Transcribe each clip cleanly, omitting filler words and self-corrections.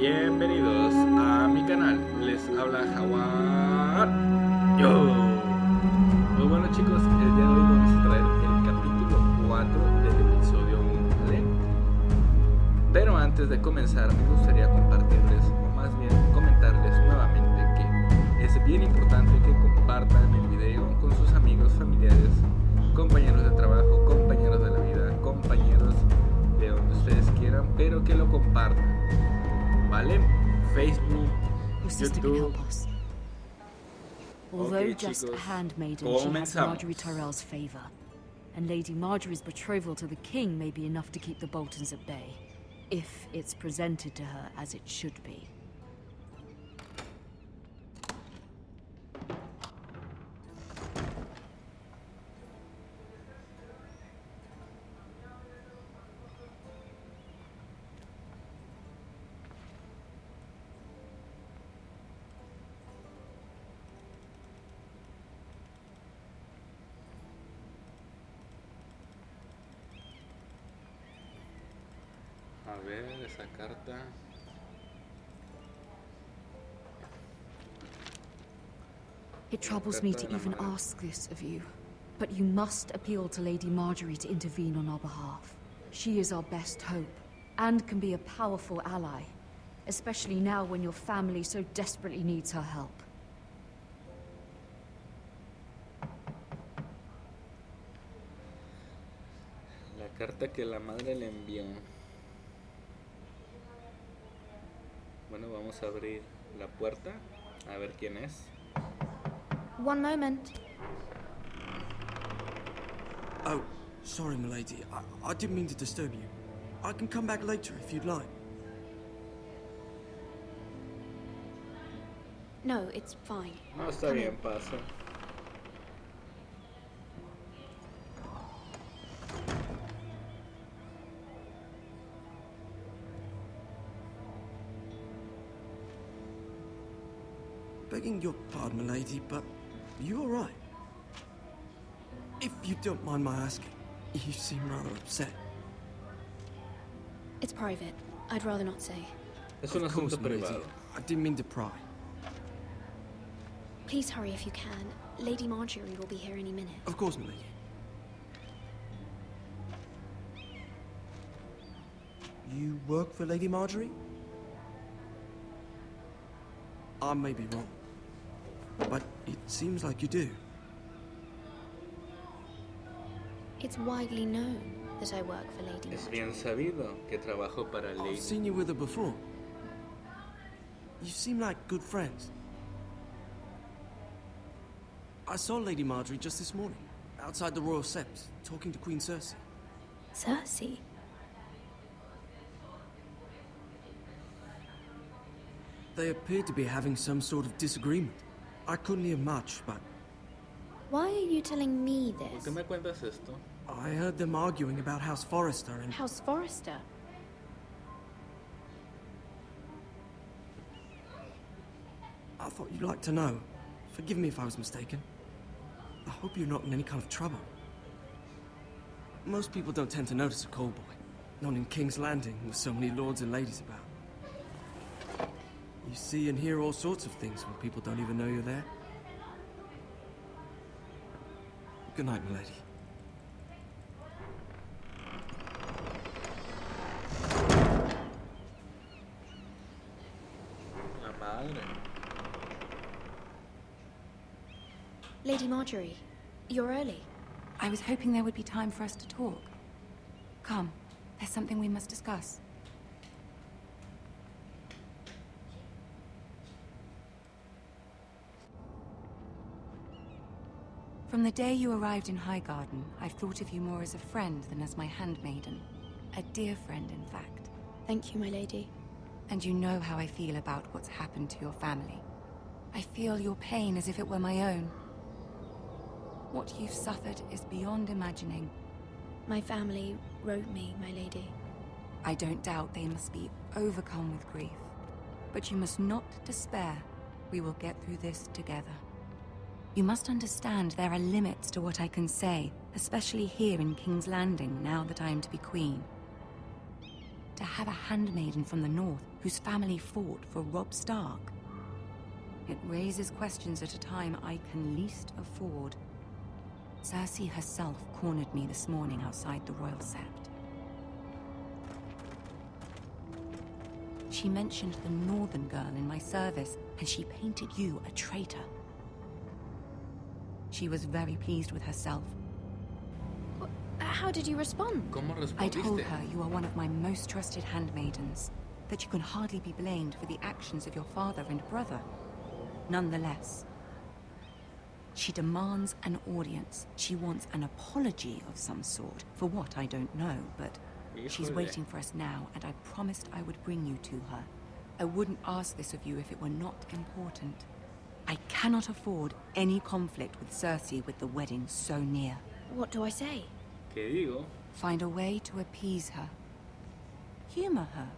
Bienvenidos a mi canal, les habla JAGUARYOUUU. Pues bueno chicos, el día de hoy vamos a traer el capítulo 4 del episodio 1, ¿vale? Pero antes de comenzar me gustaría compartirles, o más bien comentarles nuevamente que es bien importante que compartan el video con sus amigos, familiares, compañeros de trabajo, compañeros de la vida, compañeros de donde ustedes quieran, pero que lo compartan, ¿vale? Facebook, YouTube. Although just a handmaiden, she has Marjorie Tyrell's favor, and Lady Marjorie's betrothal to the king may be enough to keep the Boltons at bay, if it's presented to her as it should be. A ver, esa carta. It troubles me to even ask this of you, but you must appeal to Lady Marjorie to intervene on our behalf. She is our best hope, and can be a powerful ally, especially now when your family so desperately needs her help. La carta que la madre le envió. Bueno, vamos a abrir la puerta, a ver quién es. One moment. Oh, sorry, milady. I didn't mean to disturb you. I can come back later if you'd like. No, it's fine. No, está bien, pasa. Begging your pardon, milady, but you all right? If you don't mind my asking, you seem rather upset. It's private. I'd rather not say. Es un Of course, asunto milady. privado. I didn't mean to pry. Please hurry if you can. Lady Marjorie will be here any minute. Of course, milady. You work for Lady Marjorie? I may be wrong, but it seems like you do. It's widely known that I work for Lady Es Marjorie. bien sabido que trabajo para Lady. I've seen you with her before. You seem like good friends. I saw Lady Marjorie just this morning, outside the Royal Sept, talking to Queen Cersei. Cersei? They appeared to be having some sort of disagreement. I couldn't hear much, but Why are you telling me ¿Por this? qué me cuentas esto? I heard them arguing about House Forrester and... House Forrester? I thought you'd like to know. Forgive me if I was mistaken. I hope you're not in any kind of trouble. Most people don't tend to notice a callboy. Not in King's Landing, with so many lords and ladies about. You see and hear all sorts of things when people don't even know you're there. Good night, milady. La madre. Lady Marjorie, you're early. I was hoping there would be time for us to talk. Come, there's something we must discuss. From the day you arrived in Highgarden, I've thought of you more as a friend than as my handmaiden. A dear friend, in fact. Thank you, my lady. And you know how I feel about what's happened to your family. I feel your pain as if it were my own. What you've suffered is beyond imagining. My family wrote me, my lady. I don't doubt they must be overcome with grief. But you must not despair. We will get through this together. You must understand there are limits to what I can say, especially here in King's Landing, now that I am to be queen. To have a handmaiden from the north, whose family fought for Robb Stark. It raises questions at a time I can least afford. Cersei herself cornered me this morning outside the Royal Sept. She mentioned the Northern girl in my service, and she painted you a traitor. She was very pleased with herself. How did you respond? ¿Cómo I told respondiste? her you are one of my most trusted handmaidens, that you can hardly be blamed for the actions of your father and brother. Nonetheless, she demands an audience. She wants an apology of some sort, for what I don't know, but she's Híjole. waiting for us now, and I promised I would bring you to her. I wouldn't ask this of you if it were not important. I cannot afford any conflict with Cersei with the wedding so near. What do I say? ¿Qué digo? Find a way to appease her. Humor her.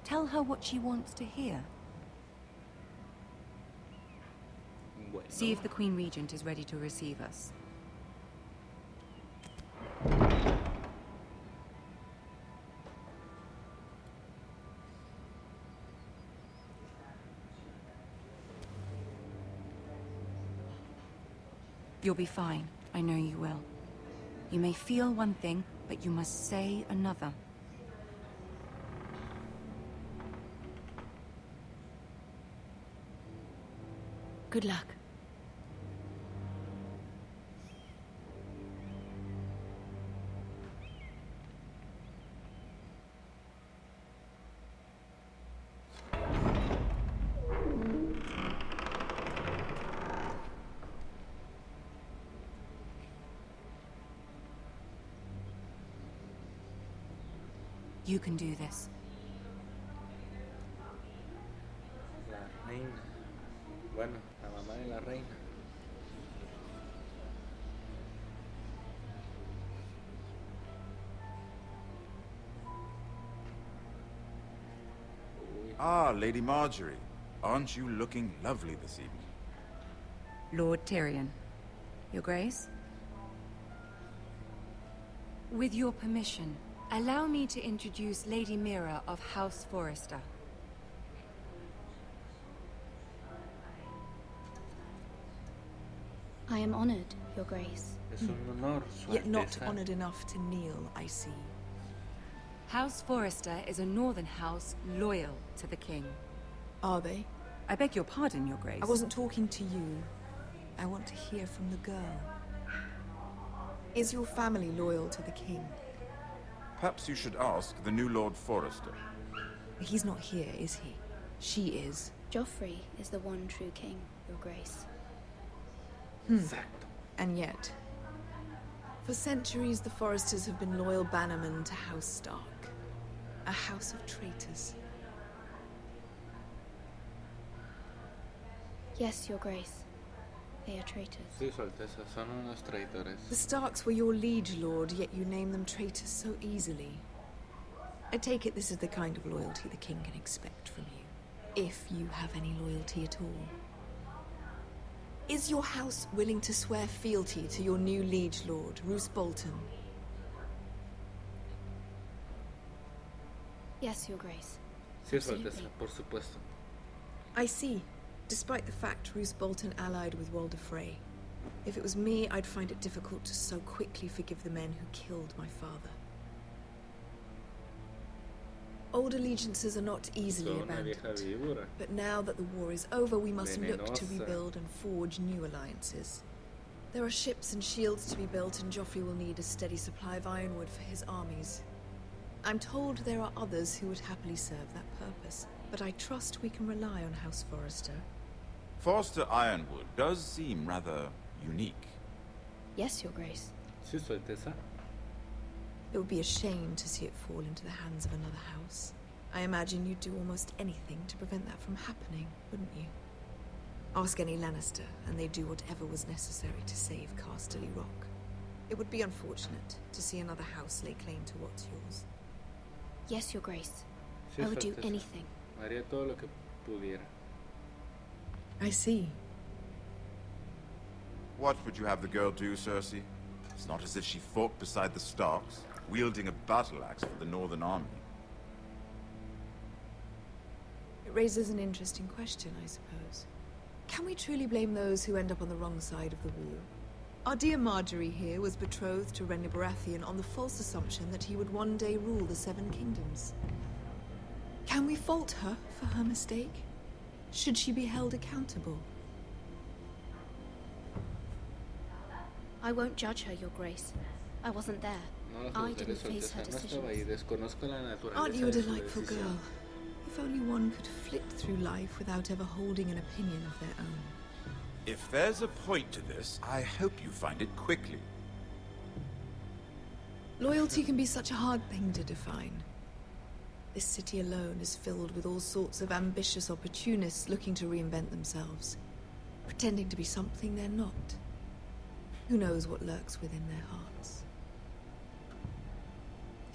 Tell her what she wants to hear. Bueno. See if the Queen Regent is ready to receive us. You'll be fine. I know you will. You may feel one thing, but you must say another. Good luck. You can do this. La reina. Bueno, la mamá de la reina. Uy. Ah, Lady Marjorie. Aren't you looking lovely this evening? Lord Tyrion. Your Grace? With your permission, allow me to introduce Lady Mira of House Forrester. I am honored, Your Grace. Es un honor, Su Yet not Alteza. honored enough to kneel, I see. House Forrester is a northern house loyal to the king. Are they? I beg your pardon, Your Grace. I wasn't talking to you. I want to hear from the girl. Is your family loyal to the king? Perhaps you should ask the new Lord Forrester. He's not here, is he? She is. Joffrey is the one true king, Your Grace. Exacto. And yet, for centuries the Forresters have been loyal bannermen to House Stark. A house of traitors. Yes, Your Grace. They are traitors. Sí, Su Alteza, son unos traidores. The Starks were your liege lord, yet you name them traitors so easily. I take it this is the kind of loyalty the king can expect from you. If you have any loyalty at all. Is your house willing to swear fealty to your new liege lord, Roose Bolton? Yes, Your Grace. Sí, Su Absolutely. Alteza, por supuesto. I see. Despite the fact Roose Bolton allied with Walder Frey. If it was me, I'd find it difficult to so quickly forgive the men who killed my father. Old allegiances are not easily Son una vieja abandoned. víbora. But now that the war is over, we must look to Venenosa. rebuild and forge new alliances. There are ships and shields to be built, and Joffrey will need a steady supply of ironwood for his armies. I'm told there are others who would happily serve that purpose, but I trust we can rely on House Forrester. Forrester Ironwood does seem rather unique. Yes, Your Grace. Sí, Su Alteza. It would be a shame to see it fall into the hands of another house. I imagine you'd do almost anything to prevent that from happening, wouldn't you? Ask any Lannister, and they'd do whatever was necessary to save Casterly Rock. It would be unfortunate to see another house lay claim to what's yours. Yes, Your Grace. Sí, I would Su do Alteza. anything. Haría todo lo que pudiera. I see. What would you have the girl do, Cersei? It's not as if she fought beside the Starks, wielding a battle axe for the Northern Army. raises an interesting question, I suppose. Can we truly blame those who end up on the wrong side of the wall? Our dear Marjorie here was betrothed to Renly Baratheon on the false assumption that he would one day rule the Seven Kingdoms. Can we fault her for her mistake? Should she be held accountable? I won't judge her, Your Grace. I wasn't there. No, I didn't face her decisions. Aren't you a delightful girl? If only one could flit through life without ever holding an opinion of their own. If there's a point to this, I hope you find it quickly. Loyalty can be such a hard thing to define. This city alone is filled with all sorts of ambitious opportunists looking to reinvent themselves, pretending to be something they're not. Who knows what lurks within their hearts?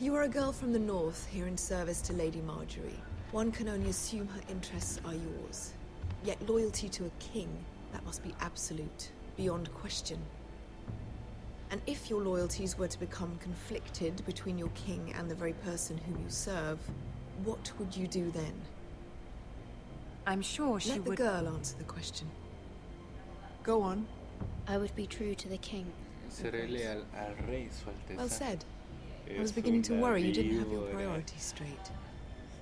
You are a girl from the north, here in service to Lady Marjorie. One can only assume her interests are yours. Yet loyalty to a king, that must be absolute, beyond question. And if your loyalties were to become conflicted between your king and the very person whom you serve, what would you do then? I'm sure she would... Let the girl answer the question. Go on. I would be true to the king. Well said. I was beginning to worry you didn't have your priorities straight.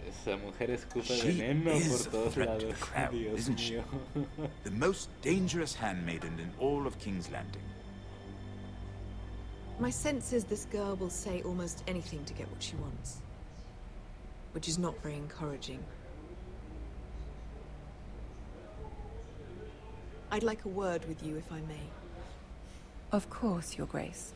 Esa mujer escupe She veneno is por a todos threat to the lados. crown, Dios isn't she? mío. The most dangerous handmaiden in all of King's Landing. My sense is this girl will say almost anything to get what she wants. Which is not very encouraging. I'd like a word with you, if I may. Of course, Your Grace.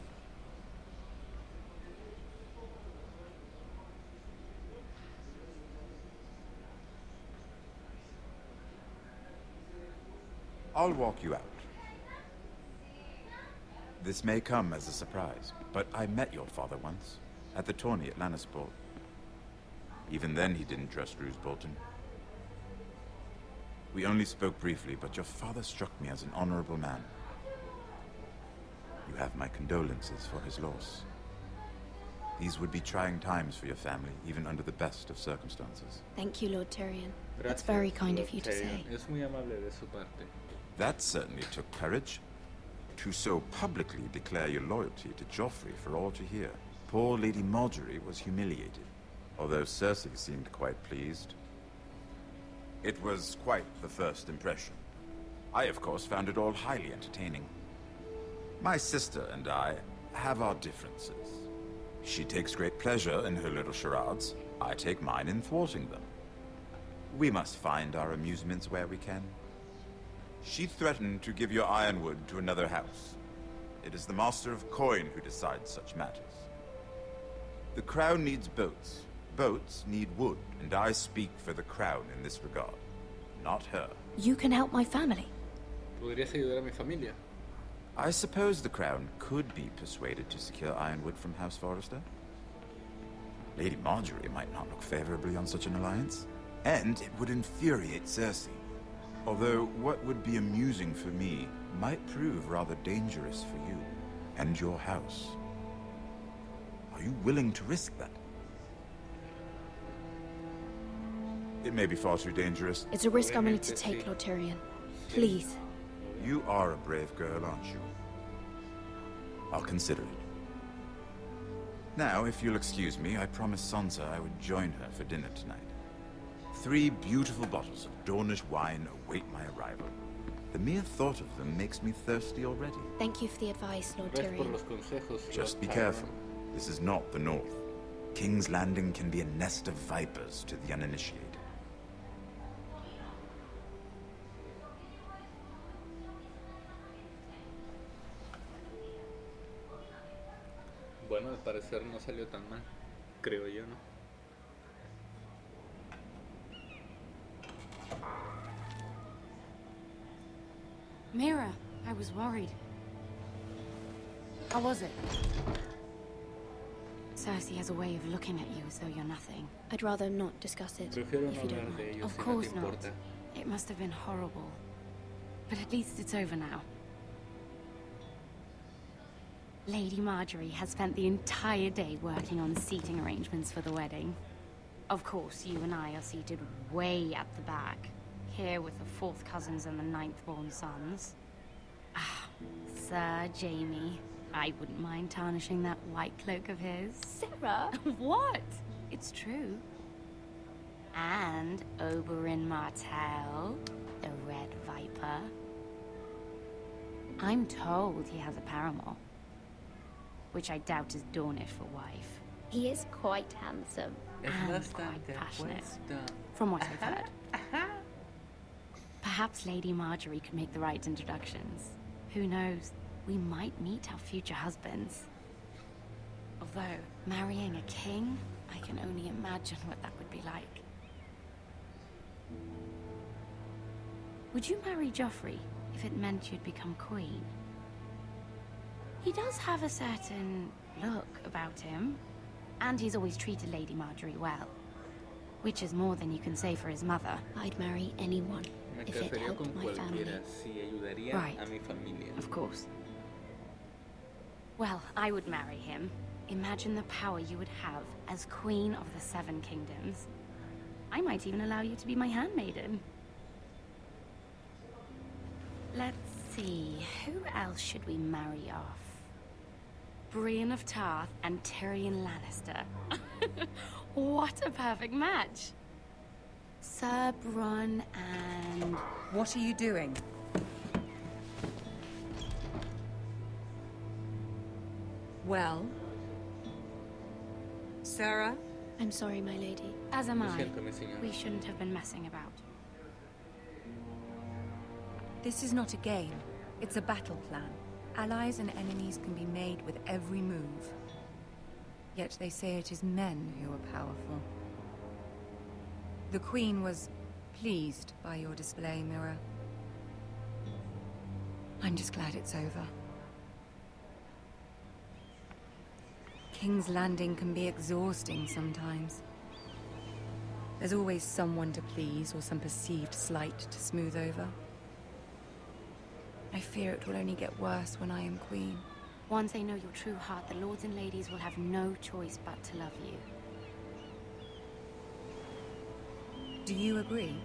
I'll walk you out. This may come as a surprise, but I met your father once, at the tourney at Lannisport. Even then he didn't trust Roose Bolton. We only spoke briefly, but your father struck me as an honorable man. You have my condolences for his loss. These would be trying times for your family, even under the best of circumstances. Thank you, Lord Tyrion. That's very kind of you to say. Es muy amable de su parte. That certainly took courage. To so publicly declare your loyalty to Joffrey for all to hear. Poor Lady Marjorie was humiliated, although Cersei seemed quite pleased. It was quite the first impression. I, of course, found it all highly entertaining. My sister and I have our differences. She takes great pleasure in her little charades. I take mine in thwarting them. We must find our amusements where we can. She threatened to give your ironwood to another house. It is the Master of Coin who decides such matters. The Crown needs boats. Boats need wood, and I speak for the Crown in this regard, not her. You can help my family. ¿Podrías ayudar a mi familia? I suppose the Crown could be persuaded to secure ironwood from House Forrester. Lady Marjorie might not look favorably on such an alliance, and it would infuriate Cersei. Although what would be amusing for me might prove rather dangerous for you and your house. Are you willing to risk that? It may be far too dangerous. It's a risk I'm willing to take, Lord Tyrion. Please. You are a brave girl, aren't you? I'll consider it. Now, if you'll excuse me, I promised Sansa I would join her for dinner tonight. 3 beautiful bottles of Dornish wine await my arrival. The mere thought of them makes me thirsty already. Thank you for the advice, Lord Gracias por Tyrion. los consejos, Just Lord be Tyrion. careful. This is not the North. King's Landing can be a nest of vipers to the uninitiated. Bueno, al parecer no salió tan mal, creo yo, ¿no? Mira, I was worried. How was it? Cersei has a way of looking at you as though you're nothing. I'd rather not discuss it, Prefiero if no you hablar don't de mind. ello Of si no course te not. importa. It must have been horrible. But at least it's over now. Lady Marjorie has spent the entire day working on seating arrangements for the wedding. Of course, you and I are seated way at the back, here with the 4th cousins and the 9th-born sons. Ah, Sir Jamie. I wouldn't mind tarnishing that white cloak of his. Sarah? What? It's true. And Oberyn Martell, the Red Viper. I'm told he has a paramour, which I doubt is Dornish for wife. He is quite handsome. And quite passionate, from what I've heard. Perhaps Lady Marjorie could make the right introductions. Who knows? We might meet our future husbands. Although, marrying a king, I can only imagine what that would be like. Would you marry Joffrey if it meant you'd become queen? He does have a certain look about him, and he's always treated Lady Marjorie well. Which is more than you can say for his mother. I'd marry anyone Me if it casaría helped con my family. cualquiera si ayudaría Right. a mi familia. Of course. Well, I would marry him. Imagine the power you would have as Queen of the 7 Kingdoms. I might even allow you to be my handmaiden. Let's see, who else should we marry off? Brienne of Tarth and Tyrion Lannister. What a perfect match! Sir Bronn and... What are you doing? Well? Sarah? I'm sorry, my lady. As am Lo I. siento, mi señora. We shouldn't have been messing about. This is not a game. It's a battle plan. Allies and enemies can be made with every move. Yet they say it is men who are powerful. The Queen was pleased by your display, Mira. I'm just glad it's over. King's Landing can be exhausting sometimes. There's always someone to please or some perceived slight to smooth over. I fear it will only get worse when I am queen. Once they know your true heart, the lords and ladies will have no choice but to love you. Do you agree?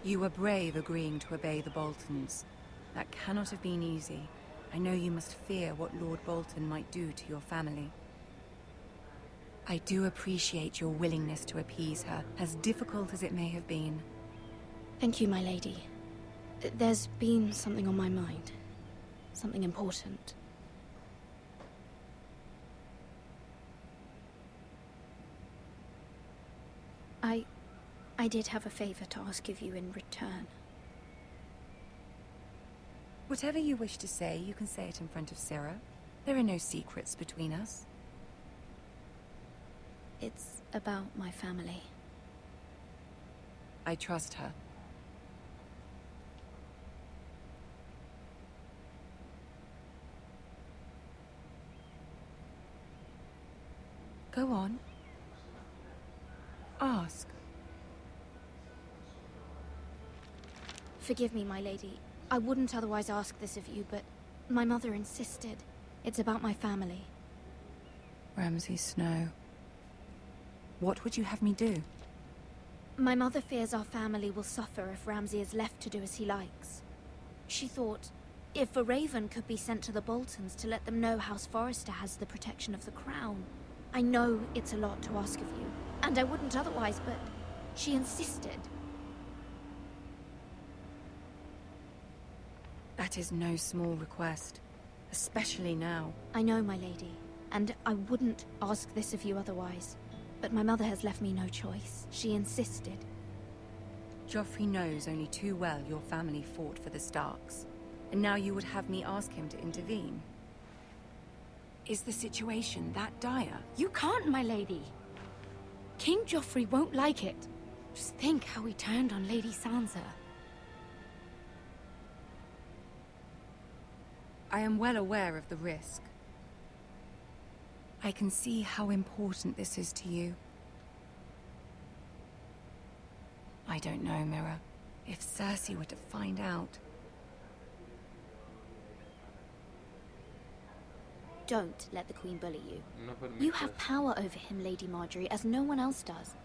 You were brave agreeing to obey the Boltons. That cannot have been easy. I know you must fear what Lord Bolton might do to your family. I do appreciate your willingness to appease her, as difficult as it may have been. Thank you, my lady. There's been something on my mind. Something important. I did have a favor to ask of you in return. Whatever you wish to say, you can say it in front of Sarah. There are no secrets between us. It's about my family. I trust her. Go on. Ask. Forgive me, my lady. I wouldn't otherwise ask this of you, but my mother insisted. It's about my family. Ramsay Snow. What would you have me do? My mother fears our family will suffer if Ramsay is left to do as he likes. She thought, if a raven could be sent to the Boltons to let them know House Forrester has the protection of the crown. I know it's a lot to ask of you, and I wouldn't otherwise, but she insisted. That is no small request, especially now. I know, my lady, and I wouldn't ask this of you otherwise. But my mother has left me no choice. She insisted. Joffrey knows only too well your family fought for the Starks, and now you would have me ask him to intervene. Is the situation that dire? You can't, my lady. King Joffrey won't like it. Just think how he turned on Lady Sansa. I am well aware of the risk. I can see how important this is to you. I don't know, Mirror. If Cersei were to find out... Don't let the Queen bully you. No You permitas. have power over him, Lady Marjorie, as no one else does.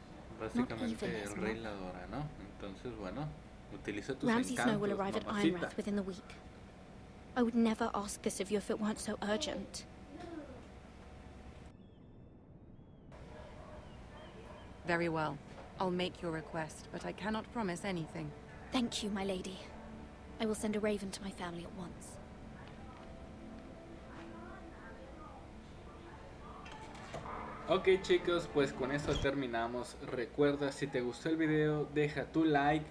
Básicamente even his el rey mother. la adora, ¿no? Entonces, bueno, utiliza tus Ramsay Snow will encantos, arrive at mamacita. Ironrath within the week. I would never ask this of you if it weren't so urgent. Very well. I'll make your request, but I cannot promise anything. Thank you, my lady. I will send a raven to my family at once. Ok chicos, pues con esto terminamos. Recuerda, si te gustó el video, deja tu like,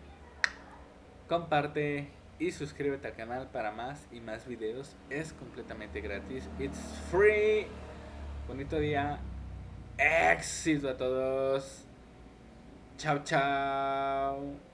comparte y suscríbete al canal para más y más videos. Es completamente gratis. It's free. Bonito día. Éxito a todos. Chao, chao.